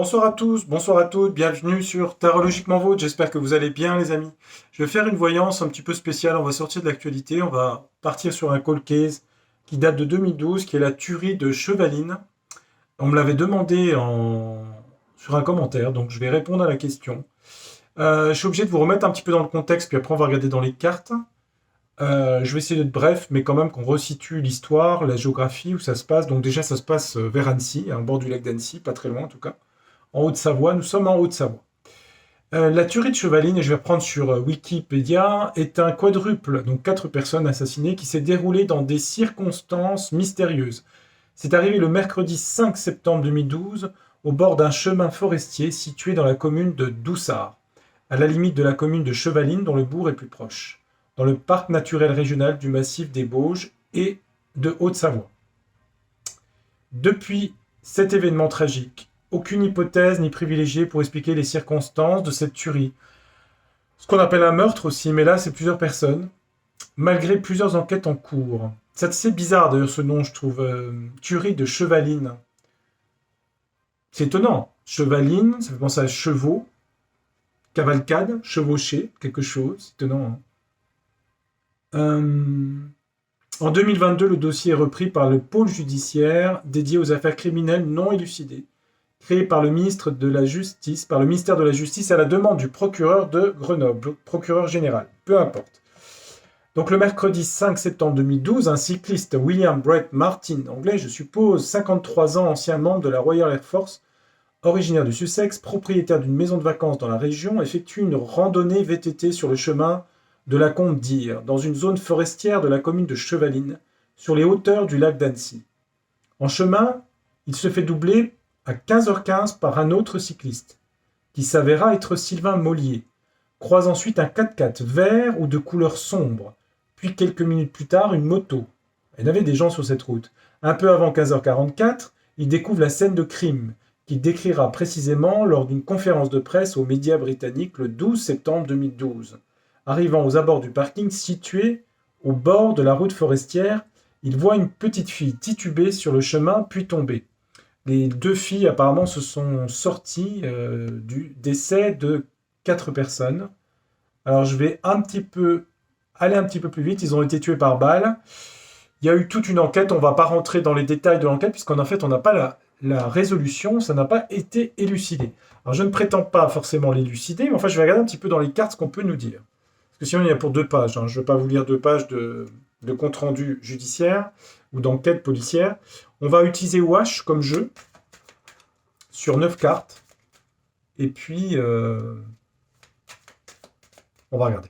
Bonsoir à tous, bonsoir à toutes, bienvenue sur Tarologiquement Vôtre, j'espère que vous allez bien les amis. Je vais faire une voyance un petit peu spéciale, on va sortir de l'actualité, on va partir sur un cold case qui date de 2012, qui est la tuerie de Chevaline. On me l'avait demandé sur un commentaire, donc je vais répondre à la question. Je suis obligé de vous remettre un petit peu dans le contexte, puis après on va regarder dans les cartes. Je vais essayer d'être bref, mais quand même qu'on resitue l'histoire, la géographie, où ça se passe. Donc déjà ça se passe vers Annecy, à bord du lac d'Annecy, pas très loin en tout cas. En Haute-Savoie, nous sommes en Haute-Savoie. La tuerie de Chevaline, et je vais reprendre sur Wikipédia, est un quadruple, donc 4 personnes assassinées, qui s'est déroulé dans des circonstances mystérieuses. C'est arrivé le mercredi 5 septembre 2012, au bord d'un chemin forestier situé dans la commune de Doussard, à la limite de la commune de Chevaline, dont le bourg est plus proche, dans le parc naturel régional du massif des Bauges et de Haute-Savoie. Depuis cet événement tragique, aucune hypothèse ni privilégiée pour expliquer les circonstances de cette tuerie. Ce qu'on appelle un meurtre aussi, mais là c'est plusieurs personnes, malgré plusieurs enquêtes en cours. C'est assez bizarre d'ailleurs ce nom, je trouve. Tuerie de Chevaline. C'est étonnant. Chevaline, ça fait penser à chevaux, cavalcade, chevaucher, quelque chose. C'est étonnant. Hein. En 2022, le dossier est repris par le pôle judiciaire dédié aux affaires criminelles non élucidées, créé par le ministère de la Justice à la demande du procureur de Grenoble, procureur général, peu importe. Donc le mercredi 5 septembre 2012, un cycliste William Brett Martin, anglais je suppose, 53 ans, ancien membre de la Royal Air Force, originaire du Sussex, propriétaire d'une maison de vacances dans la région, effectue une randonnée VTT sur le chemin de la Combe d'Ire, dans une zone forestière de la commune de Chevaline, sur les hauteurs du lac d'Annecy. En chemin, il se fait doubler à 15h15 par un autre cycliste, qui s'avéra être Sylvain Mollier, croise ensuite un 4x4 vert ou de couleur sombre, puis quelques minutes plus tard une moto. Il y avait des gens sur cette route. Un peu avant 15h44, il découvre la scène de crime, qu'il décrira précisément lors d'une conférence de presse aux médias britanniques le 12 septembre 2012. Arrivant aux abords du parking situé au bord de la route forestière, il voit une petite fille tituber sur le chemin puis tomber. Les 2 filles apparemment se sont sorties du décès de 4 personnes. Alors je vais aller un petit peu plus vite. Ils ont été tués par balle. Il y a eu toute une enquête. On ne va pas rentrer dans les détails de l'enquête puisqu'en fait on n'a pas la résolution. Ça n'a pas été élucidé. Alors je ne prétends pas forcément l'élucider, mais enfin je vais regarder un petit peu dans les cartes ce qu'on peut nous dire. Parce que sinon il y a pour 2 pages. Hein. Je ne vais pas vous lire 2 pages de compte-rendu judiciaire ou d'enquête policière. On va utiliser Wash comme jeu sur 9 cartes. Et puis, on va regarder.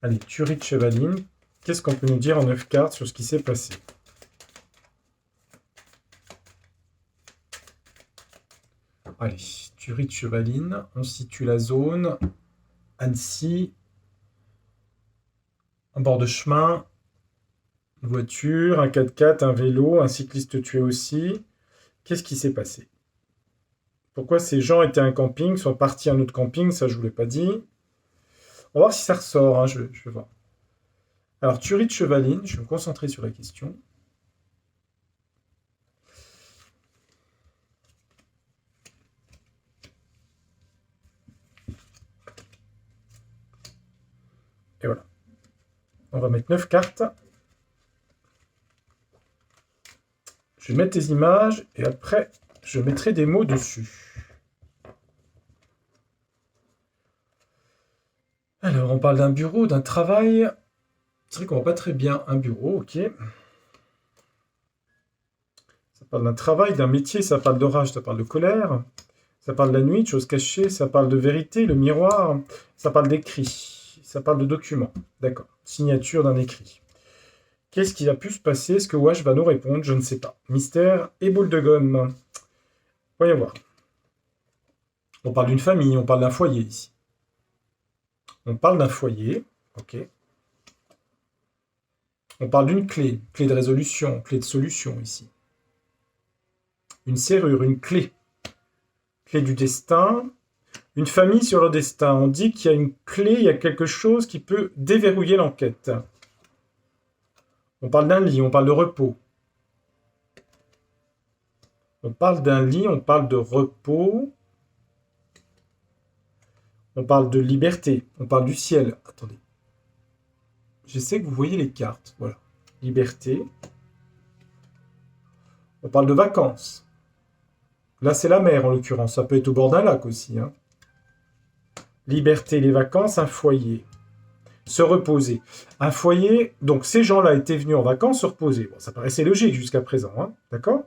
Allez, tuerie de Chevaline. Qu'est-ce qu'on peut nous dire en 9 cartes sur ce qui s'est passé? Allez, tuerie de Chevaline. On situe la zone. Annecy. En bord de chemin. Une voiture, un 4x4, un vélo, un cycliste tué aussi. Qu'est-ce qui s'est passé? Pourquoi ces gens étaient à un camping, sont partis à un autre camping, ça je ne vous l'ai pas dit. On va voir si ça ressort, hein, je vais voir. Alors, tuerie de Chevaline, je vais me concentrer sur la question. Et voilà. On va mettre 9 cartes. Je vais mettre des images et après, je mettrai des mots dessus. Alors, on parle d'un bureau, d'un travail. C'est vrai qu'on voit pas très bien un bureau, ok. Ça parle d'un travail, d'un métier, ça parle d'orage, ça parle de colère. Ça parle de la nuit, de choses cachées, ça parle de vérité, le miroir. Ça parle d'écrit, ça parle de documents. D'accord, signature d'un écrit. Qu'est-ce qui a pu se passer? Est-ce que Wash va nous répondre? Je ne sais pas. Mystère et boule de gomme. Voyons voir. On parle d'une famille, on parle d'un foyer ici. On parle d'un foyer, ok. On parle d'une clé, clé de résolution, clé de solution ici. Une serrure, une clé. Clé du destin. Une famille sur le destin. On dit qu'il y a une clé, il y a quelque chose qui peut déverrouiller l'enquête. On parle d'un lit, on parle de repos. On parle d'un lit, on parle de repos, on parle de liberté, on parle du ciel. Attendez. J'essaie que vous voyez les cartes. Voilà. Liberté. On parle de vacances. Là, c'est la mer, en l'occurrence. Ça peut être au bord d'un lac aussi. Hein. Liberté, les vacances, un foyer. Se reposer. Un foyer, donc ces gens-là étaient venus en vacances se reposer. Bon, ça paraissait logique jusqu'à présent. Hein. D'accord ?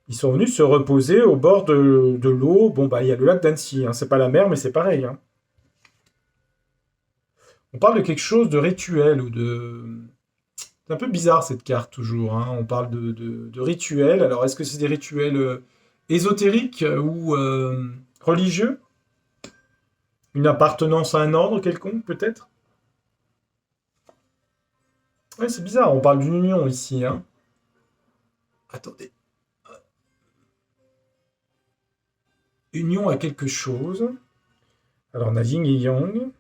Ils sont venus se reposer au bord de l'eau. Bon, bah, il y a le lac d'Annecy. Hein. C'est pas la mer, mais c'est pareil. Hein. On parle de quelque chose de rituel ou de... C'est un peu bizarre cette carte toujours. Hein. On parle de rituels. Alors est-ce que c'est des rituels ésotériques ou religieux? Une appartenance à un ordre quelconque peut-être? Ouais, c'est bizarre. On parle d'une union ici. Hein. Attendez. Union à quelque chose. Alors on a yin et yang.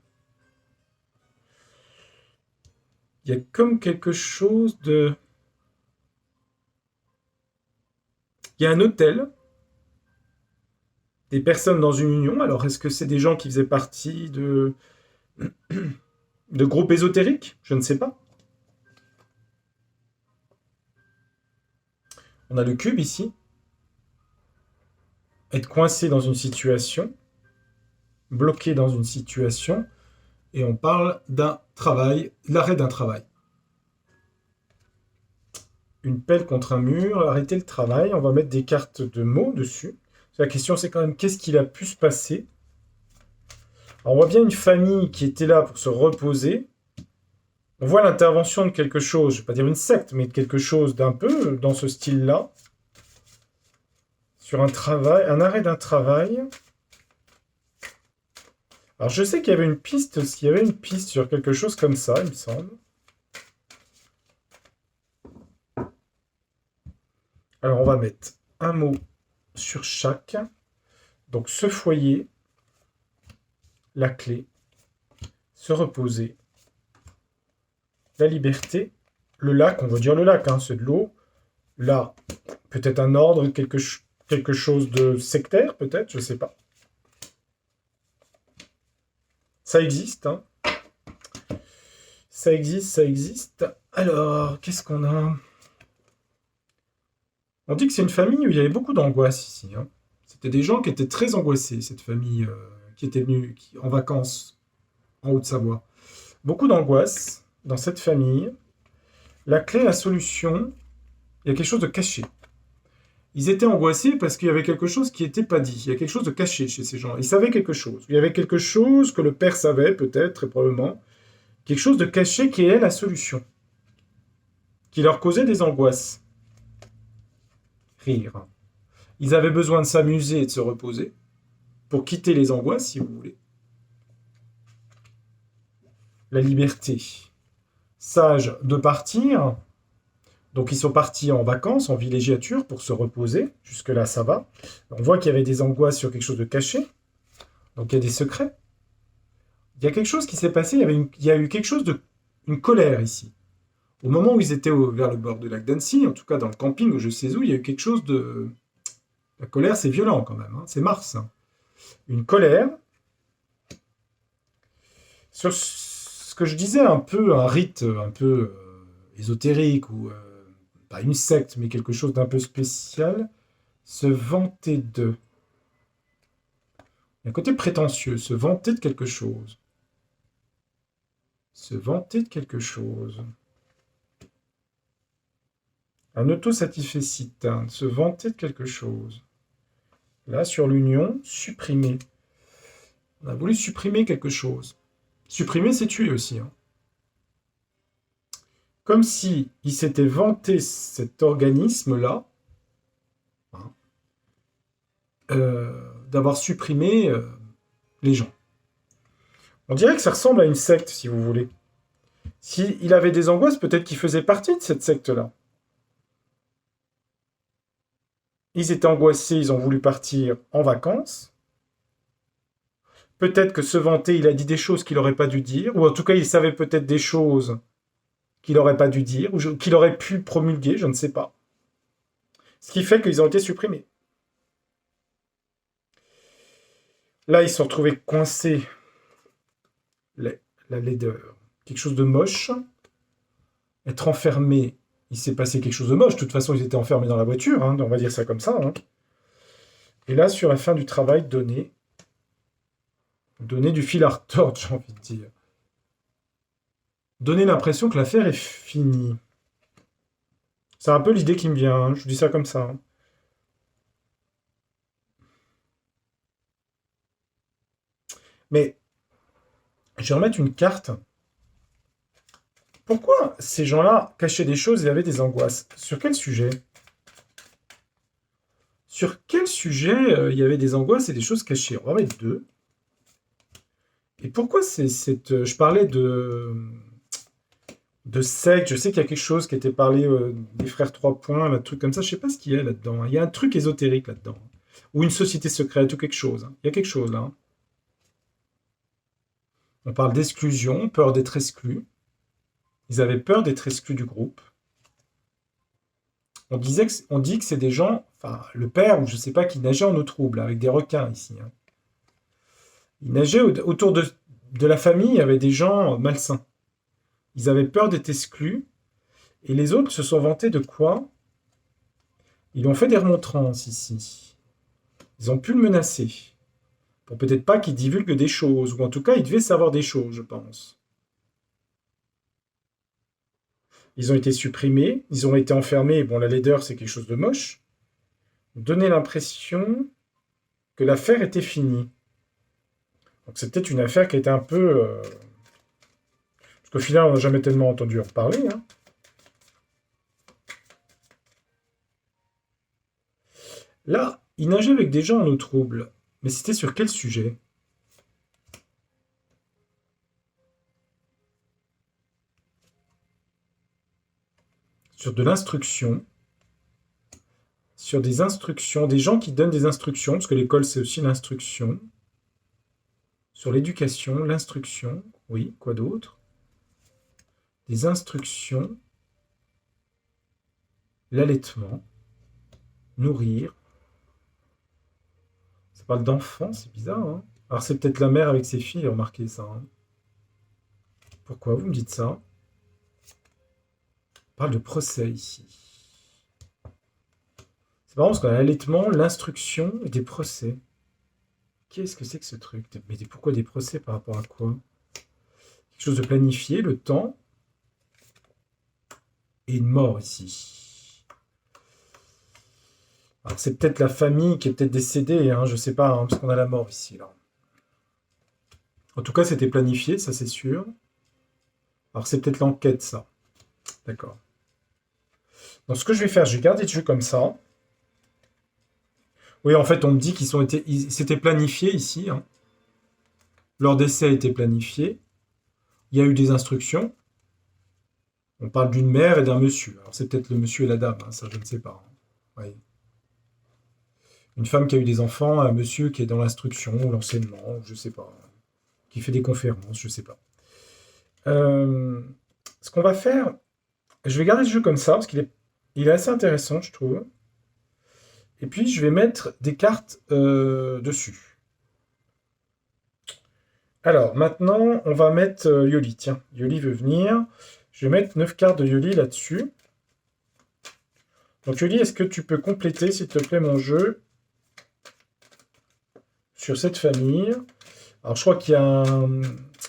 Il y a comme quelque chose de... Il y a un hôtel, des personnes dans une union. Alors, est-ce que c'est des gens qui faisaient partie de groupes ésotériques? Je ne sais pas. On a le cube ici. Être coincé dans une situation, bloqué dans une situation, et on parle d'un travail, l'arrêt d'un travail. Une pelle contre un mur, arrêter le travail. On va mettre des cartes de mots dessus. La question, c'est quand même qu'est-ce qu'il a pu se passer. Alors, on voit bien une famille qui était là pour se reposer. On voit l'intervention de quelque chose, je ne vais pas dire une secte, mais de quelque chose d'un peu dans ce style-là. Sur un travail, un arrêt d'un travail. Alors, je sais qu'il y avait une piste, sur quelque chose comme ça, il me semble. Alors, on va mettre un mot sur chaque. Donc, ce foyer, la clé, se reposer, la liberté, le lac, on va dire le lac, hein, c'est de l'eau. Là, peut-être un ordre, quelque chose de sectaire, peut-être, je ne sais pas. Ça existe, hein. Ça existe. Alors, qu'est-ce qu'on a? On dit que c'est une famille où il y avait beaucoup d'angoisse ici. Hein. C'était des gens qui étaient très angoissés, cette famille qui était venue en vacances en Haute-Savoie. Beaucoup d'angoisse dans cette famille. La clé, la solution, il y a quelque chose de caché. Ils étaient angoissés parce qu'il y avait quelque chose qui n'était pas dit. Il y a quelque chose de caché chez ces gens. Ils savaient quelque chose. Il y avait quelque chose que le père savait, peut-être, très probablement. Quelque chose de caché qui est la solution. Qui leur causait des angoisses. Rire. Ils avaient besoin de s'amuser et de se reposer pour quitter les angoisses, si vous voulez. La liberté. Sage de partir. Donc ils sont partis en vacances, en villégiature, pour se reposer. Jusque-là, ça va. On voit qu'il y avait des angoisses sur quelque chose de caché. Donc il y a des secrets. Il y a quelque chose qui s'est passé, il y a eu quelque chose une colère ici. Au moment où ils étaient vers le bord du lac d'Annecy, en tout cas dans le camping où je sais où, il y a eu quelque chose de... La colère, c'est violent quand même, hein. C'est Mars. Hein. Une colère. Sur ce que je disais, un peu un rite un peu ésotérique, ou pas une secte, mais quelque chose d'un peu spécial, se vanter de... Il y a un côté prétentieux, se vanter de quelque chose. Se vanter de quelque chose. Un autosatisfait, hein, se vanter de quelque chose. Là, sur l'union, supprimer. On a voulu supprimer quelque chose. Supprimer, c'est tuer aussi. Hein. Comme si il s'était vanté cet organisme-là hein, d'avoir supprimé les gens. On dirait que ça ressemble à une secte, si vous voulez. S'il avait des angoisses, peut-être qu'il faisait partie de cette secte-là. Ils étaient angoissés, ils ont voulu partir en vacances. Peut-être que se vanter, il a dit des choses qu'il n'aurait pas dû dire, ou en tout cas, il savait peut-être des choses qu'il n'aurait pas dû dire, ou qu'il aurait pu promulguer, je ne sais pas. Ce qui fait qu'ils ont été supprimés. Là, ils se sont retrouvés coincés. La laideur. Quelque chose de moche. Être enfermé, il s'est passé quelque chose de moche. De toute façon, ils étaient enfermés dans la voiture, hein, on va dire ça comme ça. Hein. Et là, sur la fin du travail, donner du fil à retordre, j'ai envie de dire. Donner l'impression que l'affaire est finie. C'est un peu l'idée qui me vient, hein, je dis ça comme ça. Hein. Mais je vais remettre une carte. Pourquoi ces gens-là cachaient des choses et avaient des angoisses? Sur quel sujet? Sur quel sujet il y avait des angoisses et des choses cachées? On va mettre deux. Et pourquoi c'est cette... Je parlais de secte, je sais qu'il y a quelque chose qui était parlé des frères Trois Points, un truc comme ça, je sais pas ce qu'il y a là-dedans. Il y a un truc ésotérique là-dedans. Ou une société secrète ou quelque chose. Hein. Il y a quelque chose là. Hein. On parle d'exclusion, peur d'être exclu. Ils avaient peur d'être exclus du groupe. On dit que c'est des gens, enfin le père ou je sais pas, qui nageait en eau trouble avec des requins ici. Hein. Il nageait autour de la famille, il y avait des gens malsains. Ils avaient peur d'être exclus. Et les autres se sont vantés de quoi? Ils ont fait des remontrances ici. Ils ont pu le menacer. Pour peut-être pas qu'il divulgue des choses. Ou en tout cas, il devait savoir des choses, je pense. Ils ont été supprimés. Ils ont été enfermés. Bon, la laideur, c'est quelque chose de moche. Donner l'impression que l'affaire était finie. Donc c'est peut-être une affaire qui était un peu... Parce qu'au final, on n'a jamais tellement entendu en reparler. Hein. Là, il nageait avec des gens en eau trouble. Mais c'était sur quel sujet? Sur de l'instruction. Sur des instructions. Des gens qui donnent des instructions, parce que l'école, c'est aussi l'instruction. Sur l'éducation, l'instruction. Oui, quoi d'autre? Des instructions. L'allaitement. Nourrir. Ça parle d'enfants, c'est bizarre. Hein. Alors c'est peut-être la mère avec ses filles, remarquez ça. Hein. Pourquoi vous me dites ça? On parle de procès ici. C'est marrant parce qu'on a l'allaitement, l'instruction et des procès. Qu'est-ce que c'est que ce truc? Mais pourquoi des procès par rapport à quoi? Quelque chose de planifié, le temps. Et une mort ici. Alors c'est peut-être la famille qui est peut-être décédée, hein, je sais pas, hein, parce qu'on a la mort ici. Là. En tout cas, c'était planifié, ça c'est sûr. Alors c'est peut-être l'enquête, ça. D'accord. Donc ce que je vais faire, je vais garder le jeu comme ça. Oui, en fait, on me dit c'était planifié ici. Hein. Leur décès a été planifié. Il y a eu des instructions. On parle d'une mère et d'un monsieur. Alors c'est peut-être le monsieur et la dame, hein, ça je ne sais pas. Hein. Oui. Une femme qui a eu des enfants, un monsieur qui est dans l'instruction ou l'enseignement, je ne sais pas. Qui fait des conférences, je ne sais pas. Ce qu'on va faire, je vais garder ce jeu comme ça, parce qu'il est assez intéressant, je trouve. Et puis, je vais mettre des cartes dessus. Alors, maintenant, on va mettre Yoli. Tiens, Yoli veut venir. Je vais mettre 9 cartes de Yoli là-dessus. Donc, Yoli, est-ce que tu peux compléter, s'il te plaît, mon jeu sur cette famille? Alors, je crois qu'il y a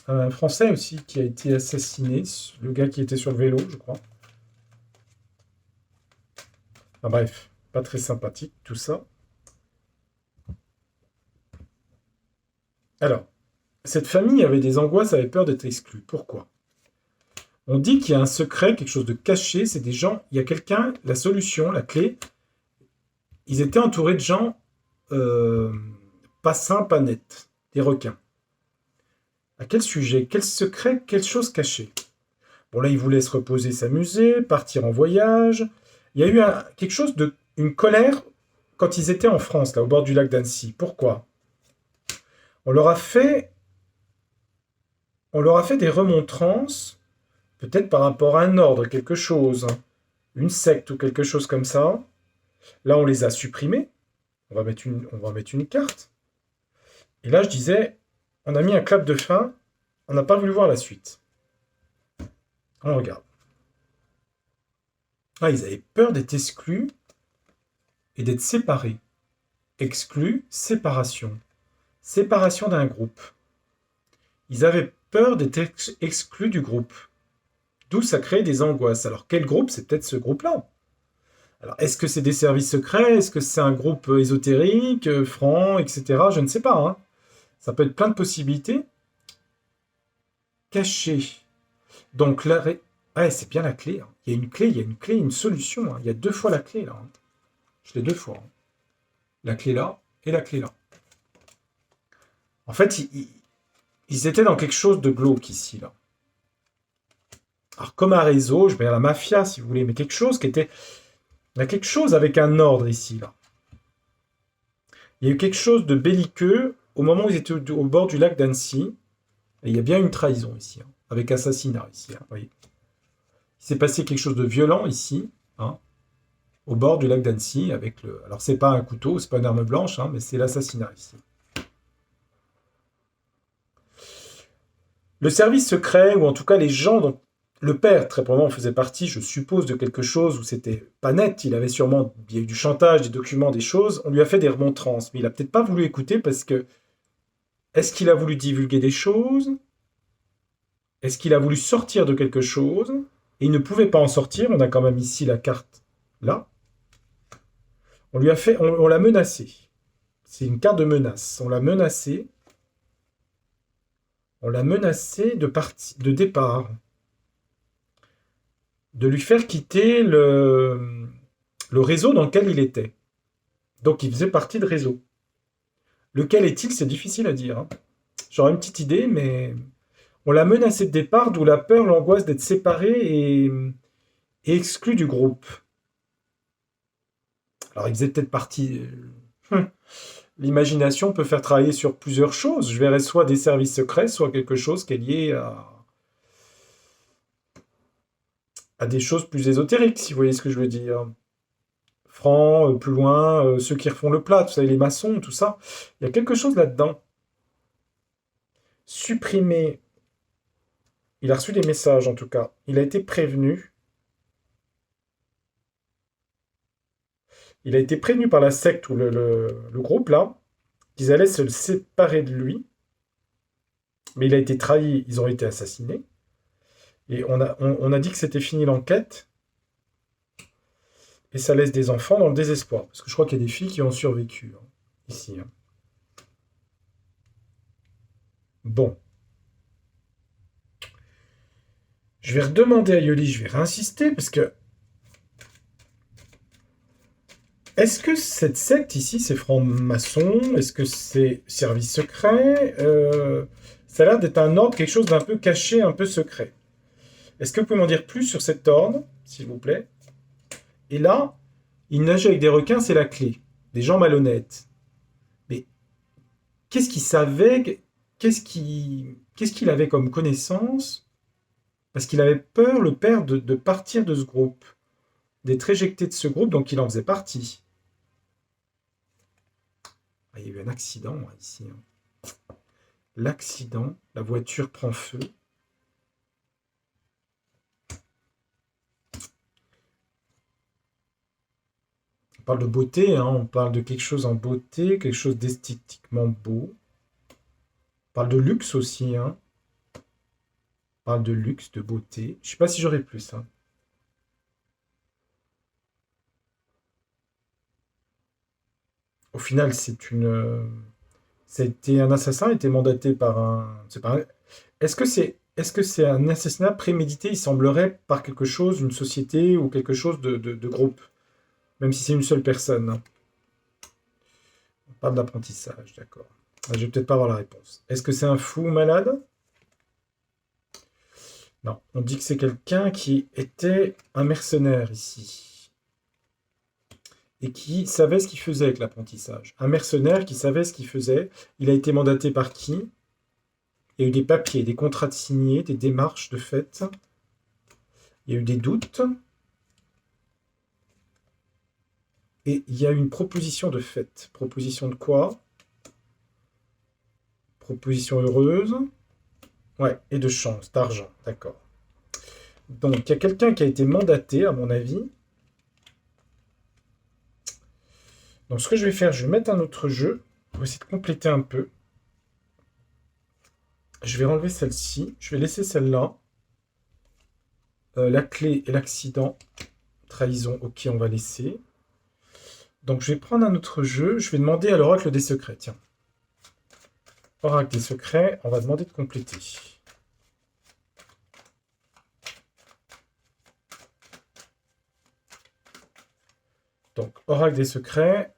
un Français aussi qui a été assassiné. Le gars qui était sur le vélo, je crois. Enfin, bref, pas très sympathique, tout ça. Alors, cette famille avait des angoisses, avait peur d'être exclue. Pourquoi? On dit qu'il y a un secret, quelque chose de caché, c'est des gens, il y a quelqu'un, la solution, la clé, ils étaient entourés de gens pas sains, pas nets, des requins. À quel sujet? Quel secret? Quelle chose cachée? Bon là, ils voulaient se reposer, s'amuser, partir en voyage. Il y a eu quelque chose une colère quand ils étaient en France, là, au bord du lac d'Annecy. Pourquoi? On leur a fait des remontrances, peut-être par rapport à un ordre, quelque chose, hein, une secte ou quelque chose comme ça. Là, on les a supprimés. On va mettre une carte. Et là, je disais, on a mis un clap de fin. On n'a pas voulu voir la suite. On regarde. Ah, ils avaient peur d'être exclus et d'être séparés. Exclus, séparation. Séparation d'un groupe. Ils avaient peur d'être exclus du groupe. D'où ça crée des angoisses. Alors, quel groupe? C'est peut-être ce groupe-là. Alors, est-ce que c'est des services secrets? Est-ce que c'est un groupe ésotérique, franc, etc. Je ne sais pas. Hein. Ça peut être plein de possibilités. Caché. Donc, ah, c'est bien la clé. Hein. Il y a une clé, il y a une clé, une solution. Hein. Il y a 2 fois la clé, là. Hein. Je l'ai 2 fois. Hein. La clé là et la clé là. En fait, ils étaient dans quelque chose de glauque ici, là. Alors, comme un réseau, je vais à la mafia, si vous voulez, mais quelque chose qui était... Il y a quelque chose avec un ordre ici, là. Il y a eu quelque chose de belliqueux au moment où ils étaient au bord du lac d'Annecy. Et il y a bien une trahison ici, hein, avec assassinat ici. Hein, voyez. Il s'est passé quelque chose de violent ici, hein, au bord du lac d'Annecy, avec le... Alors, c'est pas un couteau, c'est pas une arme blanche, hein, mais c'est l'assassinat ici. Le service secret, ou en tout cas les gens dont le père, très probablement, faisait partie, je suppose, de quelque chose où c'était pas net, il y a eu du chantage, des documents, des choses, on lui a fait des remontrances, mais il a peut-être pas voulu écouter parce que, est-ce qu'il a voulu divulguer des choses? Est-ce qu'il a voulu sortir de quelque chose? Et il ne pouvait pas en sortir, on a quand même ici la carte, là. On lui a fait, on l'a menacé. C'est une carte de menace. On l'a menacé. On l'a menacé de départ. De lui faire quitter le réseau dans lequel il était. Donc il faisait partie de réseau. Lequel est-il? C'est difficile à dire. Hein. J'aurais une petite idée, mais on l'a menacé de départ, d'où la peur, l'angoisse d'être séparé et exclu du groupe. Alors il faisait peut-être partie... L'imagination peut faire travailler sur plusieurs choses. Je verrais soit des services secrets, soit quelque chose qui est lié à des choses plus ésotériques, si vous voyez ce que je veux dire. Francs, plus loin, ceux qui refont le plat, tout ça, les maçons, tout ça. Il y a quelque chose là-dedans. Supprimer. Il a reçu des messages, en tout cas. Il a été prévenu. Il a été prévenu par la secte ou le groupe, là, qu'ils allaient se séparer de lui. Mais il a été trahi, ils ont été assassinés. Et on a dit que c'était fini l'enquête. Et ça laisse des enfants dans le désespoir. Parce que je crois qu'il y a des filles qui ont survécu, hein, ici. Hein. Bon. Je vais redemander à Yoli, je vais réinsister, parce que... Est-ce que cette secte ici, c'est franc-maçon? Est-ce que c'est service secret? Ça a l'air d'être un ordre, quelque chose d'un peu caché, un peu secret. Est-ce que vous pouvez m'en dire plus sur cet ordre, s'il vous plaît? Et là, il nageait avec des requins, c'est la clé. Des gens malhonnêtes. Mais qu'est-ce qu'il savait? Qu'est-ce qu'il avait comme connaissance? Parce qu'il avait peur, le père, de partir de ce groupe. D'être éjecté de ce groupe, donc il en faisait partie. Ah, il y a eu un accident, ici. Hein. L'accident, la voiture prend feu. On parle de beauté, hein, on parle de quelque chose en beauté, quelque chose d'esthétiquement beau. On parle de luxe aussi. Hein. On parle de luxe, de beauté. Je ne sais pas si j'aurais plus. Hein. Au final, c'était un assassin, a été mandaté par un... Est-ce que c'est un assassinat prémédité? Il semblerait par quelque chose, une société ou quelque chose de groupe, même si c'est une seule personne. Hein. On parle d'apprentissage, d'accord. Ah, je vais peut-être pas avoir la réponse. Est-ce que c'est un fou malade? Non, on dit que c'est quelqu'un qui était un mercenaire ici. Et qui savait ce qu'il faisait avec l'apprentissage. Un mercenaire qui savait ce qu'il faisait. Il a été mandaté par qui? Il y a eu des papiers, des contrats de signés, des démarches de fait. Il y a eu des doutes. Et il y a une proposition de fête. Proposition de quoi? Proposition heureuse. Ouais, et de chance, d'argent, d'accord. Donc, il y a quelqu'un qui a été mandaté, à mon avis. Donc, ce que je vais faire, je vais mettre un autre jeu pour essayer de compléter un peu. Je vais enlever celle-ci. Je vais laisser celle-là. La clé et l'accident. Trahison, ok, on va laisser. Donc, je vais prendre un autre jeu. Je vais demander à l'oracle des secrets. Tiens. Oracle des secrets, on va demander de compléter. Donc, oracle des secrets.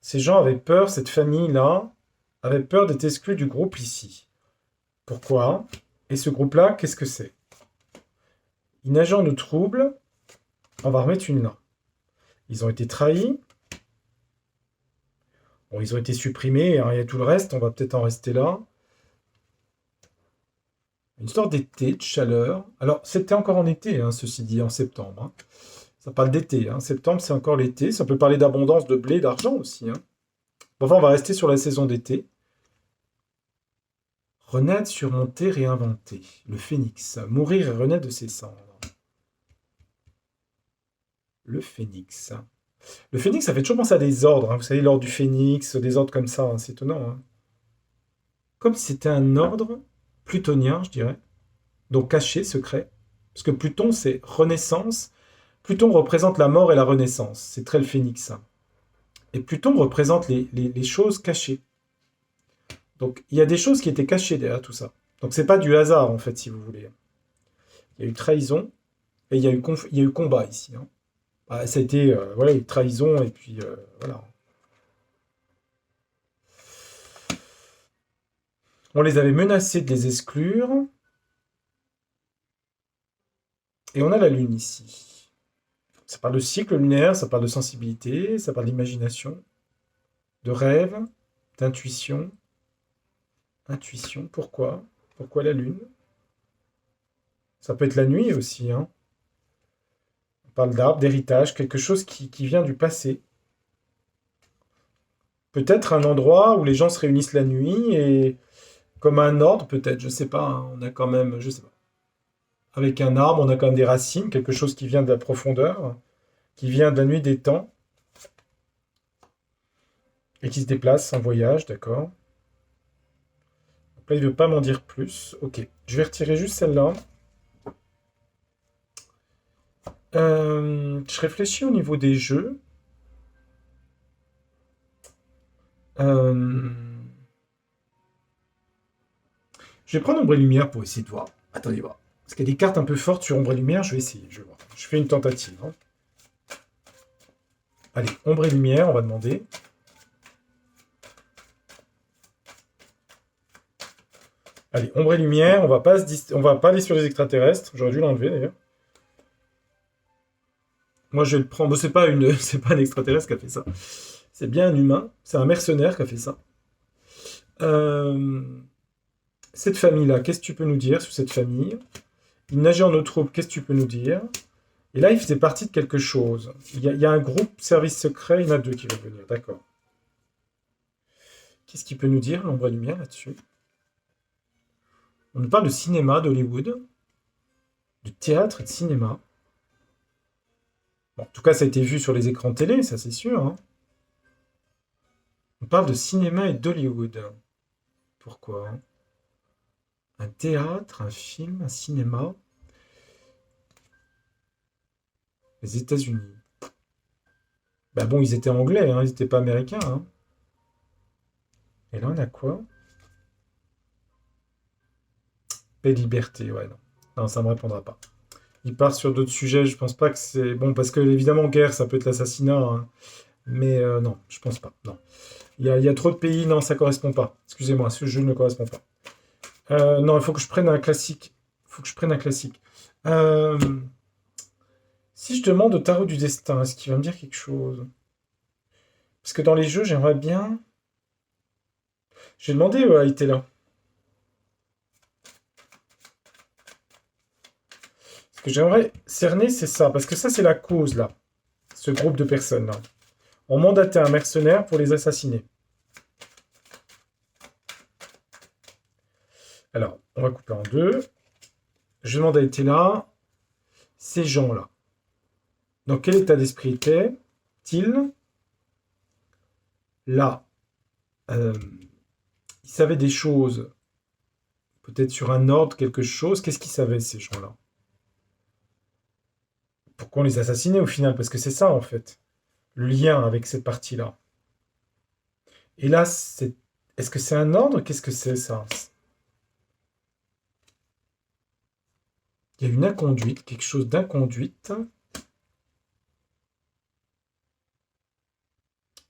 Ces gens avaient peur, cette famille-là, avait peur d'être exclue du groupe ici. Pourquoi? Et ce groupe-là, qu'est-ce que c'est? Une agent de trouble, on va remettre une là. Ils ont été trahis. Bon, ils ont été supprimés, hein, il y a tout le reste, on va peut-être en rester là. Une sorte d'été, de chaleur. Alors, c'était encore en été, hein, ceci dit, en septembre. Hein. Ça parle d'été. Hein. Septembre, c'est encore l'été. Ça peut parler d'abondance, de blé, d'argent aussi. Hein. Bon, enfin, on va rester sur la saison d'été. Renaître, surmonter, réinventer. Le phénix. Mourir et renaître de ses cendres. Le phénix. Le phénix, ça fait toujours penser à des ordres. Hein. Vous savez, l'ordre du phénix, des ordres comme ça. Hein. C'est étonnant. Hein. Comme si c'était un ordre plutonien, je dirais. Donc caché, secret. Parce que Pluton, c'est renaissance. Pluton représente la mort et la renaissance. C'est très le phénix. Hein. Et Pluton représente les choses cachées. Donc il y a des choses qui étaient cachées derrière tout ça. Donc c'est pas du hasard, en fait, si vous voulez. Il y a eu trahison et il y a eu combat ici. Hein. Bah, ça a été voilà, une trahison et puis voilà. On les avait menacés de les exclure. Et on a la Lune ici. Ça parle de cycle lunaire, ça parle de sensibilité, ça parle d'imagination, de rêve, d'intuition. Intuition, pourquoi? Pourquoi la Lune? Ça peut être la nuit aussi. Hein. On parle d'arbre, d'héritage, quelque chose qui vient du passé. Peut-être un endroit où les gens se réunissent la nuit et comme un ordre, peut-être, je sais pas. Hein, on a quand même, je sais pas. Avec un arbre, on a quand même des racines, quelque chose qui vient de la profondeur, qui vient de la nuit des temps et qui se déplace en voyage, d'accord. Donc là, il ne veut pas m'en dire plus. Ok, je vais retirer juste celle-là. Je réfléchis au niveau des jeux. Euh, Je vais prendre ombre et lumière pour essayer de voir. Attendez voir. Parce qu'il y a des cartes un peu fortes sur ombre et lumière, je vais essayer. Je vais voir. Je fais une tentative. Hein. Allez, ombre et lumière, on va demander. Allez, ombre et lumière, on va pas aller sur les extraterrestres. J'aurais dû l'enlever d'ailleurs. Moi, je vais le prendre. Bon, c'est pas un extraterrestre qui a fait ça. C'est bien un humain. C'est un mercenaire qui a fait ça. Euh, Cette famille-là, qu'est-ce que tu peux nous dire sur cette famille? Il nageait en eau trouble, qu'est-ce que tu peux nous dire? Et là, il faisait partie de quelque chose. Il y a un groupe service secret, il y en a deux qui vont venir, d'accord. Qu'est-ce qu'il peut nous dire, l'ombre et lumière, là-dessus? On nous parle de cinéma, d'Hollywood, de théâtre et de cinéma. Bon, en tout cas, ça a été vu sur les écrans télé, ça c'est sûr. Hein. On parle de cinéma et d'Hollywood. Pourquoi? Un théâtre, un film, un cinéma. Les États-Unis. Ben bon, ils étaient anglais, hein, ils n'étaient pas américains. Hein. Et là, on a quoi? Paix et liberté, ouais, non. Non, ça ne me répondra pas. Il part sur d'autres sujets, je pense pas que c'est... Bon, parce que, évidemment, guerre, ça peut être l'assassinat, hein. Mais non, je pense pas, non. Il y a trop de pays, non, ça correspond pas. Excusez-moi, ce jeu ne correspond pas. Non, il faut que je prenne un classique. Il faut que je prenne un classique. Euh, Si je demande au tarot du destin, est-ce qu'il va me dire quelque chose? Parce que dans les jeux, j'aimerais bien... J'ai demandé à Itela. Ce que j'aimerais cerner, c'est ça. Parce que ça, c'est la cause, là. ce groupe de personnes-là, ont mandaté un mercenaire pour les assassiner. Alors, on va couper en deux. Je demande à Ethéla, ces gens-là, dans quel état d'esprit étaient-ils? Là, ils savaient des choses, peut-être sur un ordre, quelque chose. Qu'est-ce qu'ils savaient, ces gens-là? Pourquoi on les assassinait au final? Parce que c'est ça, en fait, le lien avec cette partie-là. Et là, est-ce que c'est un ordre? Qu'est-ce que c'est, ça? Il y a une inconduite, quelque chose d'inconduite.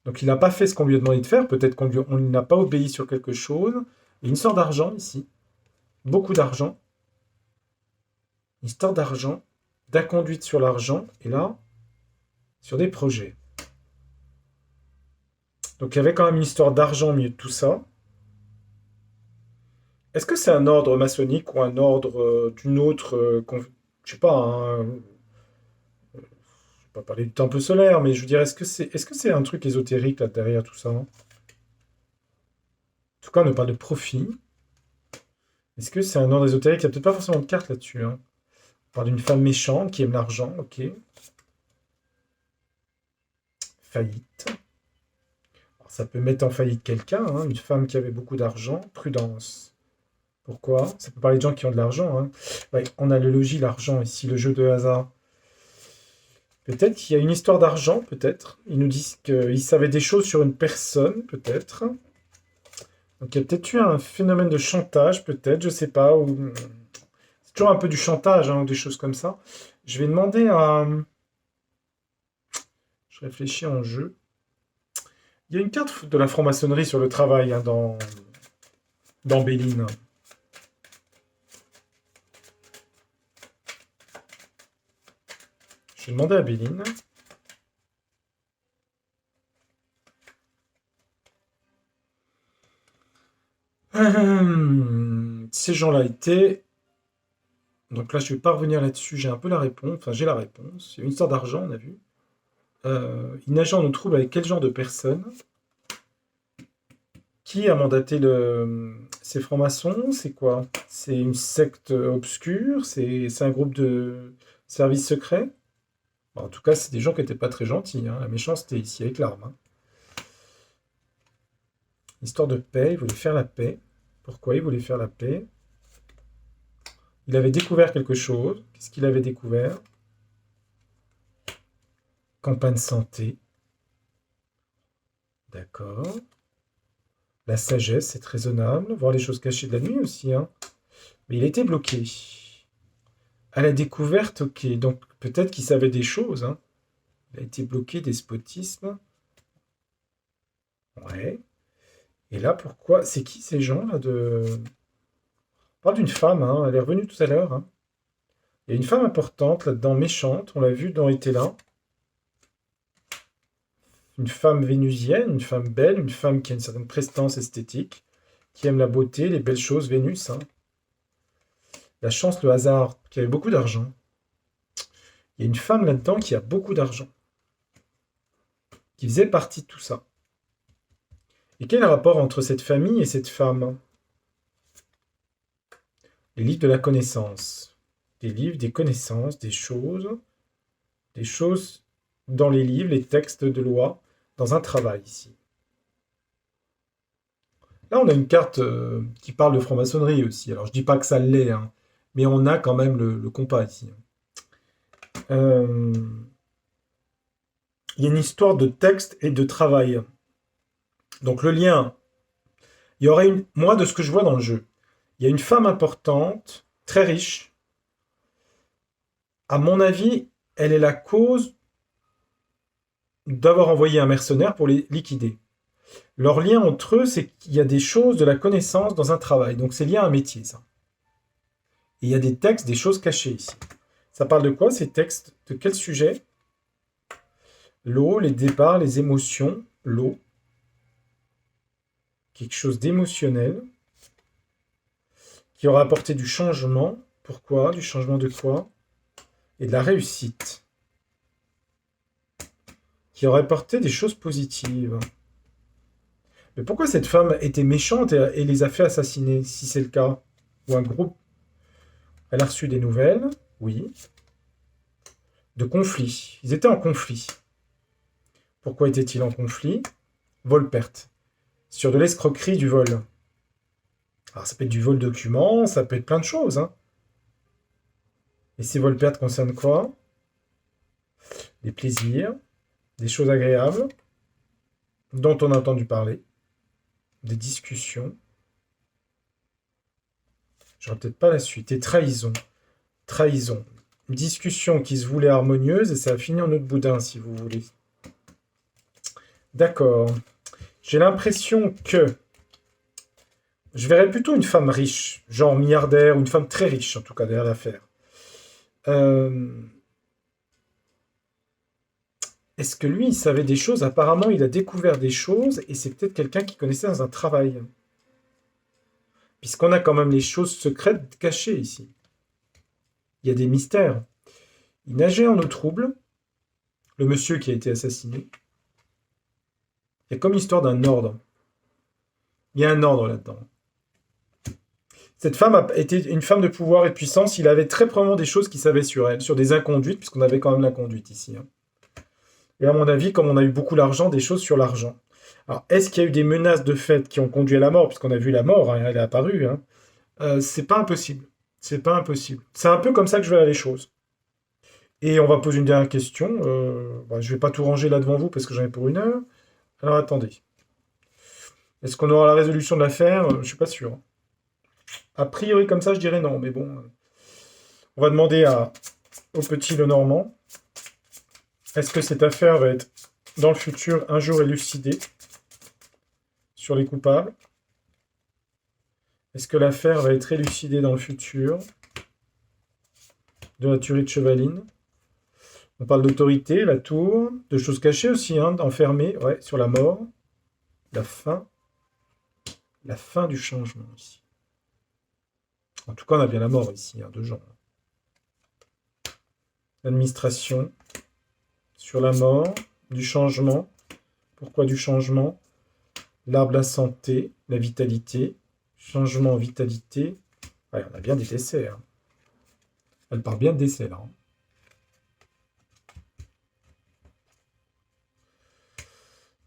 Donc il n'a pas fait ce qu'on lui a demandé de faire, peut-être qu'on n'a pas obéi sur quelque chose. Il y a une histoire d'argent ici, beaucoup d'argent. Une histoire d'argent, d'inconduite sur l'argent, et là, sur des projets. Donc il y avait quand même une histoire d'argent au milieu de tout ça. Est-ce que c'est un ordre maçonnique ou un ordre d'une autre... je sais pas, hein, je vais pas parler du temple solaire, mais je veux dire, est-ce que c'est un truc ésotérique là derrière tout ça, hein? En tout cas, on ne parle de profit. Est-ce que c'est un ordre ésotérique? Il n'y a peut-être pas forcément de carte là-dessus, hein. On parle d'une femme méchante qui aime l'argent, ok. Faillite. Alors, ça peut mettre en faillite quelqu'un, hein, une femme qui avait beaucoup d'argent. Prudence. Pourquoi? Ça peut parler de gens qui ont de l'argent, hein. Ouais, on a le logis, l'argent ici, le jeu de hasard. Peut-être qu'il y a une histoire d'argent, peut-être. Ils nous disent qu'ils savaient des choses sur une personne, peut-être. Donc il y a peut-être eu un phénomène de chantage, peut-être, je sais pas. C'est toujours un peu du chantage, hein, ou des choses comme ça. Je vais demander à... Je réfléchis en jeu. Il y a une carte de la franc-maçonnerie sur le travail, hein, dans Béline. Je vais demander à Béline. Ces gens-là étaient... Donc là, je ne vais pas revenir là-dessus, j'ai un peu la réponse. Enfin, j'ai la réponse. Il y a une histoire d'argent, on a vu. Une agent nous trouble avec quel genre de personne? Qui a mandaté ces francs-maçons? C'est quoi? C'est une secte obscure? C'est un groupe de services secrets? Bon, en tout cas, c'est des gens qui n'étaient pas très gentils, hein. La méchanceté ici, avec l'arme, hein. Histoire de paix, il voulait faire la paix. Pourquoi il voulait faire la paix? Il avait découvert quelque chose. Qu'est-ce qu'il avait découvert? Campagne santé. D'accord. La sagesse, c'est raisonnable. Voir les choses cachées de la nuit aussi, hein. Mais il était bloqué. À la découverte, ok. Donc peut-être qu'il savait des choses, hein. Il a été bloqué, despotisme. Ouais. Et là, pourquoi? C'est qui ces gens-là de... On parle d'une femme, hein. Elle est revenue tout à l'heure, hein. Il y a une femme importante là-dedans, méchante. On l'a vu dans Ethéla. Une femme vénusienne, une femme belle, une femme qui a une certaine prestance esthétique, qui aime la beauté, les belles choses, Vénus, hein. La chance, le hasard, qui avait beaucoup d'argent. Il y a une femme là-dedans qui a beaucoup d'argent, qui faisait partie de tout ça. Et quel est le rapport entre cette famille et cette femme? Les livres de la connaissance. Des livres, des connaissances, des choses dans les livres, les textes de loi, dans un travail ici. Là, on a une carte qui parle de franc-maçonnerie aussi. Alors, je dis pas que ça l'est, hein, mais on a quand même le compas ici. Il y a une histoire de texte et de travail. Donc, le lien, il y aurait moi, de ce que je vois dans le jeu, il y a une femme importante, très riche. À mon avis, elle est la cause d'avoir envoyé un mercenaire pour les liquider. Leur lien entre eux, c'est qu'il y a des choses, de la connaissance dans un travail. Donc c'est lié à un métier, ça. Et il y a des textes, des choses cachées ici. Ça parle de quoi, ces textes? De quel sujet? L'eau, les départs, les émotions, l'eau. Quelque chose d'émotionnel qui aura apporté du changement. Pourquoi? Du changement de quoi? Et de la réussite. qui aurait porté des choses positives. Mais pourquoi cette femme était méchante et les a fait assassiner, si c'est le cas? Ou un groupe? Elle a reçu des nouvelles, oui, de conflits. Ils étaient en conflit. Pourquoi étaient-ils en conflit? Vol-perte. Sur de l'escroquerie du vol. Alors ça peut être du vol de documents, ça peut être plein de choses. Hein. Et ces vol-pertes concernent quoi? Des plaisirs, des choses agréables, dont on a entendu parler, des discussions. J'aurais peut-être pas la suite. Et trahison. Trahison. Une discussion qui se voulait harmonieuse et ça a fini en autre boudin, si vous voulez. D'accord. J'ai l'impression que je verrais plutôt une femme riche, genre milliardaire, ou une femme très riche, en tout cas, derrière l'affaire. Est-ce que lui, il savait des choses? Apparemment, il a découvert des choses, et c'est peut-être quelqu'un qui connaissait dans un travail. Puisqu'on a quand même les choses secrètes cachées ici. Il y a des mystères. Il nageait en eau trouble, le monsieur qui a été assassiné. Il y a comme l'histoire d'un ordre. Il y a un ordre là-dedans. Cette femme a été une femme de pouvoir et de puissance. Il avait très probablement des choses qu'il savait sur elle, sur des inconduites, puisqu'on avait quand même la conduite ici. Hein. Et à mon avis, comme on a eu beaucoup d'argent, des choses sur l'argent. Alors, est-ce qu'il y a eu des menaces de fait qui ont conduit à la mort, puisqu'on a vu la mort, hein, elle est apparue. Hein. C'est pas impossible. C'est pas impossible. C'est un peu comme ça que je vais les choses. Et on va poser une dernière question. Je vais pas tout ranger là devant vous, parce que j'en ai pour 1 heure. Alors, attendez. Est-ce qu'on aura la résolution de l'affaire? Je suis pas sûr. A priori, comme ça, je dirais non, mais bon. On va demander au petit Lenormand. Est-ce que cette affaire va être, dans le futur, un jour élucidée sur les coupables? Est-ce que l'affaire va être élucidée dans le futur de la tuerie de Chevaline? On parle d'autorité, la tour, de choses cachées aussi, hein, enfermées, ouais, sur la mort, la fin du changement ici. En tout cas, on a bien la mort ici, hein, de gens. L'administration, sur la mort, du changement. Pourquoi du changement? L'arbre, la santé, la vitalité. Changement, vitalité. Ouais, on a bien des décès. Hein. Elle parle bien de décès, là. Hein.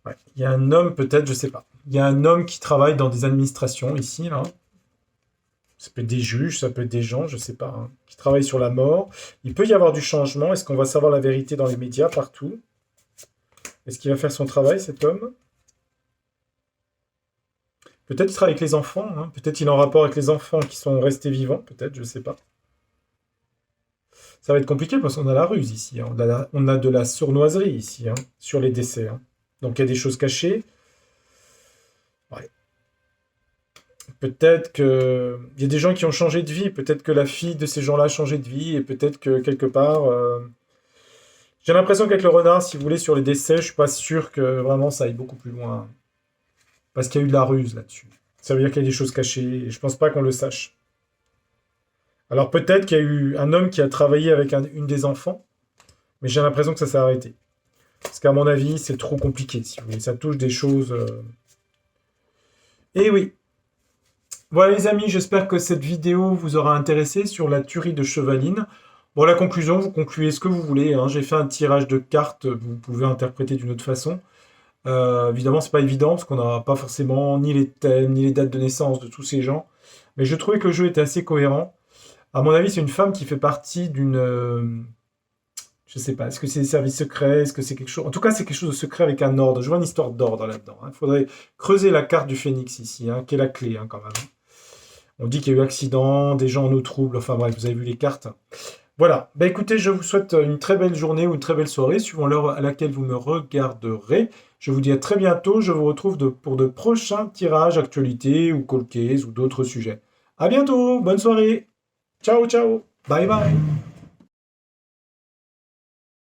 Ouais. Il y a un homme, peut-être, je sais pas. Il y a un homme qui travaille dans des administrations, ici, là. Ça peut être des juges, ça peut être des gens, je sais pas, hein, qui travaillent sur la mort. Il peut y avoir du changement. Est-ce qu'on va savoir la vérité dans les médias, partout? Est-ce qu'il va faire son travail, cet homme? Peut-être qu'il travaille avec les enfants. Hein. Peut-être qu'il est en rapport avec les enfants qui sont restés vivants. Peut-être, je sais pas. Ça va être compliqué parce qu'on a la ruse ici. Hein. On a de la sournoiserie ici, hein, sur les décès. Hein. Donc il y a des choses cachées. Ouais. Peut-être que il y a des gens qui ont changé de vie. Peut-être que la fille de ces gens-là a changé de vie. Et peut-être que quelque part... J'ai l'impression qu'avec le renard, si vous voulez, sur les décès, je suis pas sûr que vraiment ça aille beaucoup plus loin. Parce qu'il y a eu de la ruse là-dessus. Ça veut dire qu'il y a des choses cachées. Et je pense pas qu'on le sache. Alors peut-être qu'il y a eu un homme qui a travaillé avec une des enfants. Mais j'ai l'impression que ça s'est arrêté. Parce qu'à mon avis, c'est trop compliqué, si vous voulez. Ça touche des choses... Eh oui. Voilà les amis, j'espère que cette vidéo vous aura intéressé sur la tuerie de Chevaline. Bon, la conclusion, vous concluez ce que vous voulez. Hein. J'ai fait un tirage de cartes, vous pouvez interpréter d'une autre façon. Évidemment, c'est pas évident, parce qu'on n'a pas forcément ni les thèmes, ni les dates de naissance de tous ces gens. Mais je trouvais que le jeu était assez cohérent. À mon avis, c'est une femme qui fait partie d'une... je sais pas, est-ce que c'est des services secrets? Est-ce que c'est quelque chose... En tout cas, c'est quelque chose de secret avec un ordre. Je vois une histoire d'ordre là-dedans. Il faudrait creuser la carte du phénix ici, hein, qui est la clé quand même. On dit qu'il y a eu accident, des gens en eau trouble, enfin bref, vous avez vu les cartes. Voilà, écoutez, je vous souhaite une très belle journée ou une très belle soirée, suivant l'heure à laquelle vous me regarderez. Je vous dis à très bientôt, je vous retrouve pour de prochains tirages, actualités ou cold case ou d'autres sujets. À bientôt, bonne soirée. Ciao, ciao, bye bye.